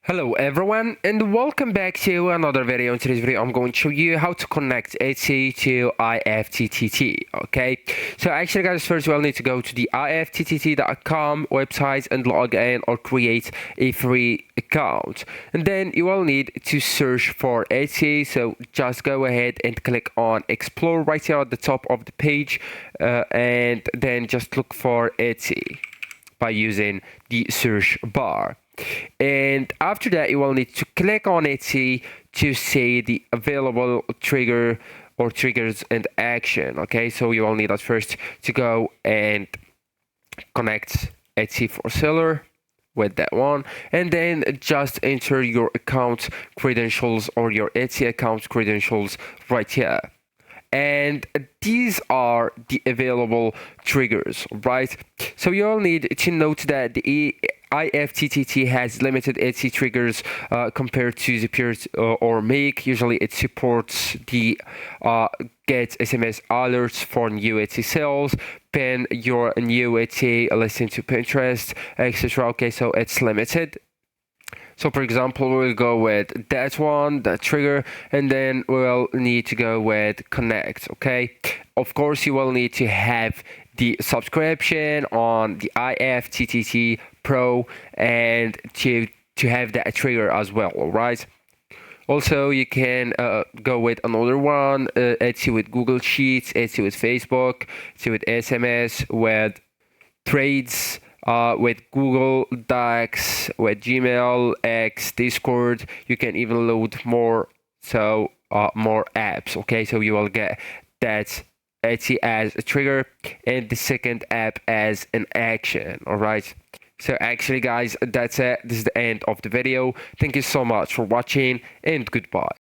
Hello everyone and welcome back to another video. In today's video I'm going to show you how to connect Etsy to IFTTT. Okay, so actually guys, first you will need to go to the IFTTT.com website and log in or create a free account, and then you will need to search for Etsy. So just go ahead and click on explore right here at the top of the page, and then just look for Etsy by using the search bar. And after that you will need to click on Etsy to see the available trigger or triggers and action. Okay, so you will need at first to go and connect Etsy for seller with that one, and then just enter your account credentials or your Etsy account credentials right here. And these are the available triggers, right? So you'll need to note that the IFTTT has limited Etsy triggers compared to Zapier or Make. Usually it supports the get SMS alerts for new Etsy sales, pin your new Etsy listing to Pinterest, etc. Okay, so it's limited. So for example, we'll go with that one, that trigger, and then we'll need to go with connect. Okay, of course you will need to have the subscription on the IFTTT Pro and to have that trigger as well. All right. Also, you can go with another one, Etsy with Google Sheets, Etsy with Facebook, Etsy with SMS, with trades, with Google Docs, with Gmail, X, Discord. You can even load more, so more apps. Okay, so you will get that Etsy as a trigger and the second app as an action. All right. So actually guys, that's it. This is the end of the video. Thank you so much for watching and goodbye.